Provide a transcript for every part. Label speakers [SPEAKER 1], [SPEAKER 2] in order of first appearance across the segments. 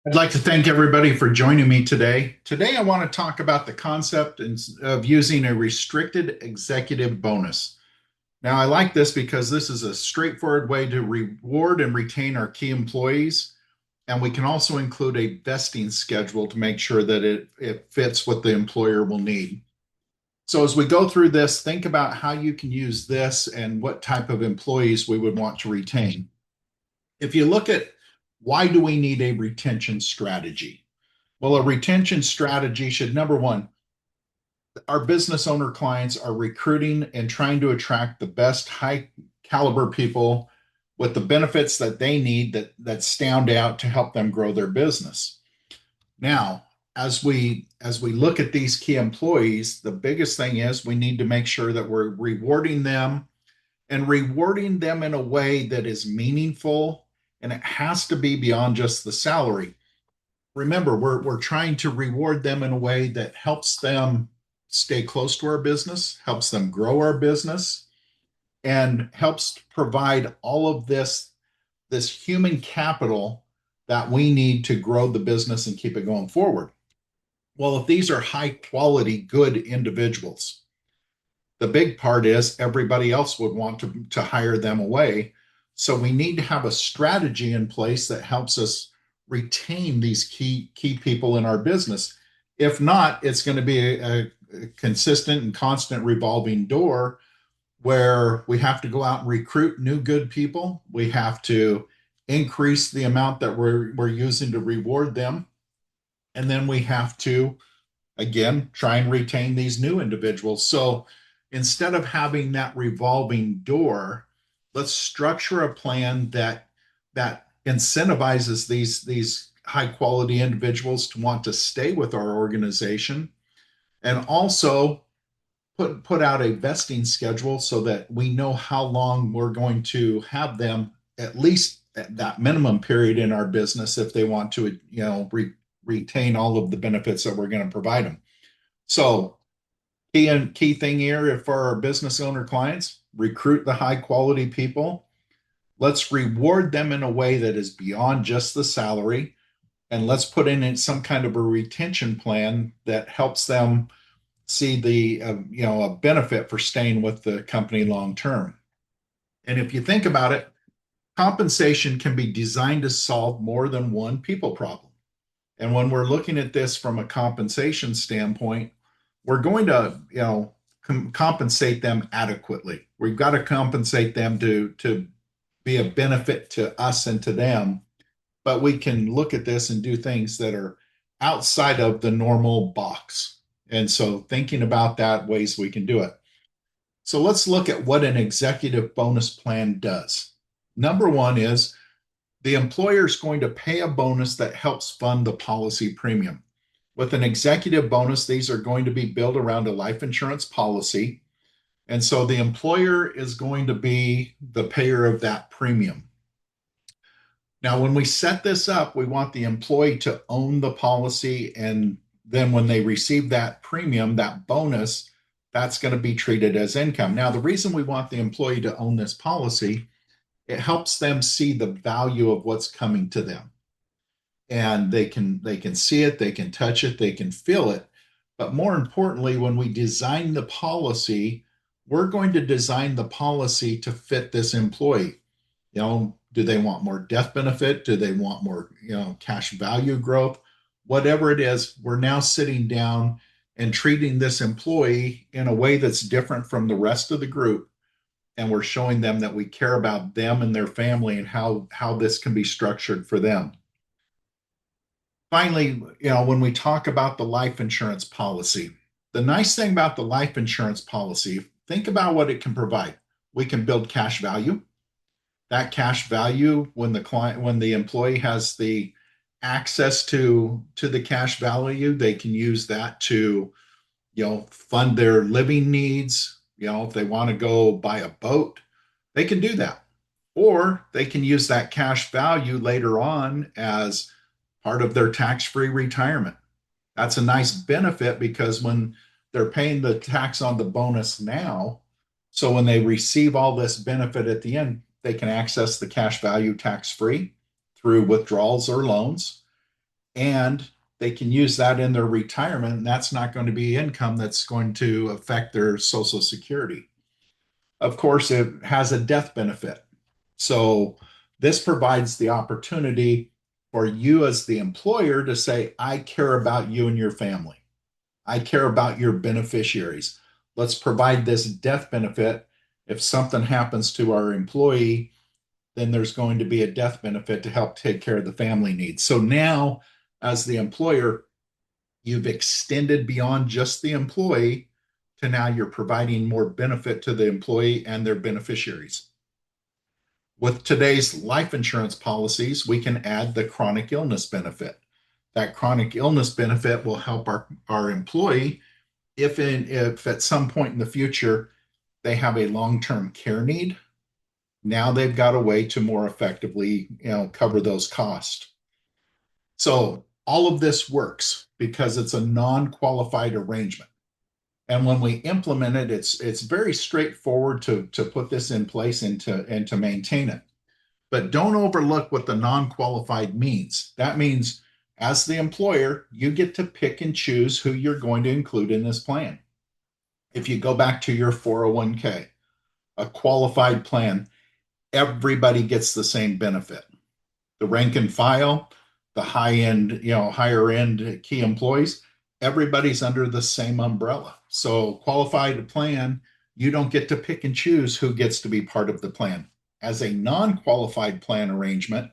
[SPEAKER 1] I'd like to thank everybody for joining me today. Today, I want to talk about the concept of using a restricted executive bonus. Now, I like this because this is a straightforward way to reward and retain our key employees. And we can also include a vesting schedule to make sure that it fits what the employer will need. So, as we go through this, think about how you can use this and what type of employees we would want to retain. If you look at why do we need a retention strategy? Well, a retention strategy should, number one, our business owner clients are recruiting and trying to attract the best high caliber people with the benefits that they need that stand out to help them grow their business. Now, as we look at these key employees, the biggest thing is we need to make sure that we're rewarding them and rewarding them in a way that is meaningful, and it has to be beyond just the salary. Remember, we're trying to reward them in a way that helps them stay close to our business, helps them grow our business, and helps provide all of this human capital that we need to grow the business and keep it going forward. Well, if these are high quality, good individuals, the big part is everybody else would want to hire them away. So we need to have a strategy in place that helps us retain these key people in our business. If not, it's going to be a consistent and constant revolving door where we have to go out and recruit new good people. We have to increase the amount that we're using to reward them. And then we have to, again, try and retain these new individuals. So instead of having that revolving door, let's structure a plan that incentivizes these high quality individuals to want to stay with our organization, and also put out a vesting schedule so that we know how long we're going to have them, at least at that minimum period in our business, if they want to retain all of the benefits that we're going to provide them. So key thing here for our business owner clients: recruit the high quality people. Let's reward them in a way that is beyond just the salary, and let's put in some kind of a retention plan that helps them see the a benefit for staying with the company long term. And if you think about it, compensation can be designed to solve more than one people problem. And when we're looking at this from a compensation standpoint, we're going to, compensate them adequately. We've got to compensate them to be a benefit to us and to them. But we can look at this and do things that are outside of the normal box. And so thinking about that, ways we can do it. So let's look at what an executive bonus plan does. Number one is the employer is going to pay a bonus that helps fund the policy premium. With an executive bonus, these are going to be built around a life insurance policy. And so the employer is going to be the payer of that premium. Now, when we set this up, we want the employee to own the policy. And then when they receive that premium, that bonus, that's going to be treated as income. Now, the reason we want the employee to own this policy, it helps them see the value of what's coming to them. And they can see it, they can touch it, they can feel it. But more importantly, when we design the policy, we're going to design the policy to fit this employee. Do they want more death benefit? Do they want more, cash value growth? Whatever it is, we're now sitting down and treating this employee in a way that's different from the rest of the group. And we're showing them that we care about them and their family and how this can be structured for them. Finally, when we talk about the life insurance policy, the nice thing about the life insurance policy, think about what it can provide. We can build cash value. That cash value, when the employee has the access to the cash value, they can use that to, fund their living needs. If they want to go buy a boat, they can do that. Or they can use that cash value later on as part of their tax-free retirement. That's a nice benefit because when they're paying the tax on the bonus now, so when they receive all this benefit at the end, they can access the cash value tax-free through withdrawals or loans. and they can use that in their retirement. And that's not going to be income that's going to affect their Social Security. Of course, it has a death benefit. So this provides the opportunity for you as the employer to say, I care about you and your family. I care about your beneficiaries. Let's provide this death benefit. If something happens to our employee, then there's going to be a death benefit to help take care of the family needs. So now, as the employer, you've extended beyond just the employee to now you're providing more benefit to the employee and their beneficiaries. With today's life insurance policies, we can add the chronic illness benefit. That chronic illness benefit will help our employee if at some point in the future they have a long-term care need. Now they've got a way to more effectively, cover those costs. So all of this works because it's a non-qualified arrangement. And when we implement it, it's very straightforward to put this in place and to maintain it. But don't overlook what the non-qualified means. That means as the employer, you get to pick and choose who you're going to include in this plan. If you go back to your 401k, a qualified plan, everybody gets the same benefit. The rank and file, the higher end key employees, everybody's under the same umbrella. So qualified plan, you don't get to pick and choose who gets to be part of the plan. As a non-qualified plan arrangement,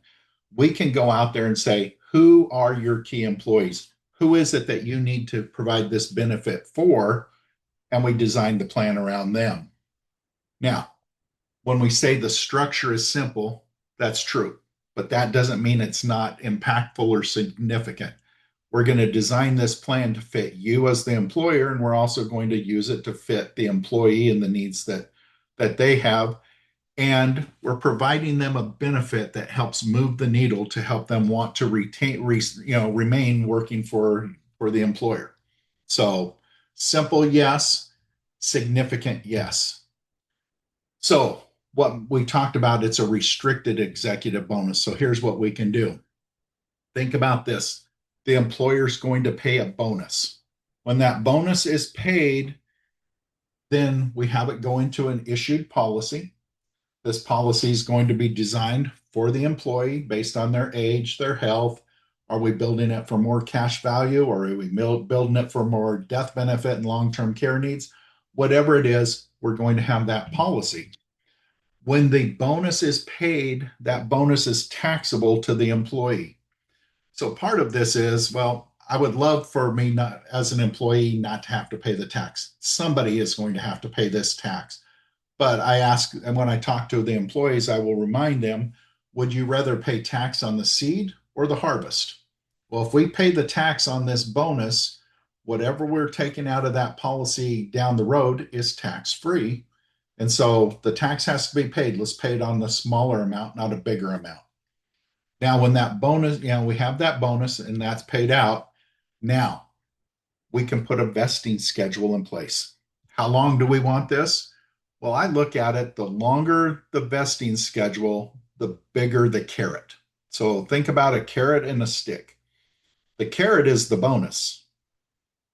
[SPEAKER 1] we can go out there and say, who are your key employees? Who is it that you need to provide this benefit for? And we design the plan around them. Now, when we say the structure is simple, that's true, but that doesn't mean it's not impactful or significant. We're going to design this plan to fit you as the employer, and we're also going to use it to fit the employee and the needs that they have. And we're providing them a benefit that helps move the needle to help them want to remain working for the employer. So simple, yes. Significant, yes. So what we talked about, it's a restricted executive bonus. So here's what we can do. Think about this. The employer's going to pay a bonus. When that bonus is paid, then we have it go into an issued policy. This policy is going to be designed for the employee based on their age, their health. Are we building it for more cash value, or are we building it for more death benefit and long-term care needs? Whatever it is, we're going to have that policy. When the bonus is paid, that bonus is taxable to the employee. So part of this is, well, I would love for me not, as an employee, not to have to pay the tax. Somebody is going to have to pay this tax. But I ask, and when I talk to the employees, I will remind them, would you rather pay tax on the seed or the harvest? Well, if we pay the tax on this bonus, whatever we're taking out of that policy down the road is tax-free. And so the tax has to be paid. Let's pay it on the smaller amount, not a bigger amount. Now, when that bonus, we have that bonus and that's paid out, now we can put a vesting schedule in place. How long do we want this? Well, I look at it, the longer the vesting schedule, the bigger the carrot. So think about a carrot and a stick. The carrot is the bonus.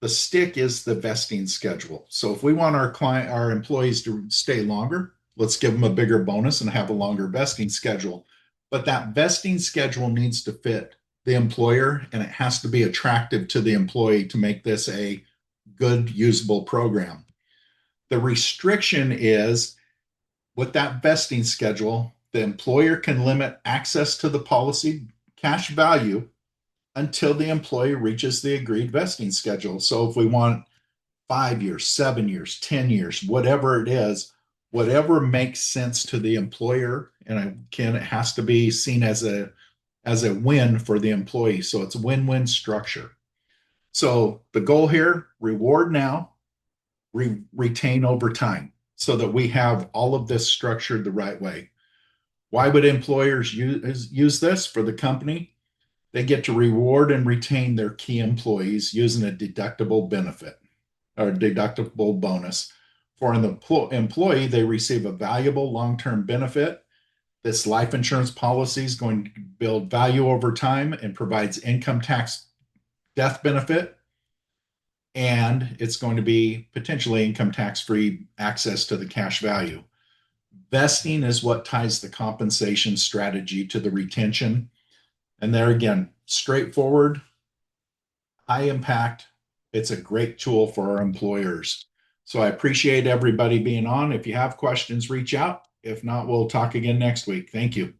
[SPEAKER 1] The stick is the vesting schedule. So if we want our employees to stay longer, let's give them a bigger bonus and have a longer vesting schedule. But that vesting schedule needs to fit the employer, and it has to be attractive to the employee to make this a good, usable program. The restriction is with that vesting schedule, the employer can limit access to the policy cash value until the employee reaches the agreed vesting schedule. So if we want 5 years, 7 years, 10 years, whatever it is, whatever makes sense to the employer, and it has to be seen as a win for the employee. So it's a win-win structure. So the goal here, reward now, retain over time, so that we have all of this structured the right way. Why would employers use this for the company? They get to reward and retain their key employees using a deductible benefit or deductible bonus. For an employee, they receive a valuable long-term benefit This life insurance policy is going to build value over time and provides income tax death benefit. And it's going to be potentially income tax free access to the cash value. Vesting is what ties the compensation strategy to the retention. And there again, straightforward, high impact. It's a great tool for our employers. So I appreciate everybody being on. If you have questions, reach out. If not, we'll talk again next week. Thank you.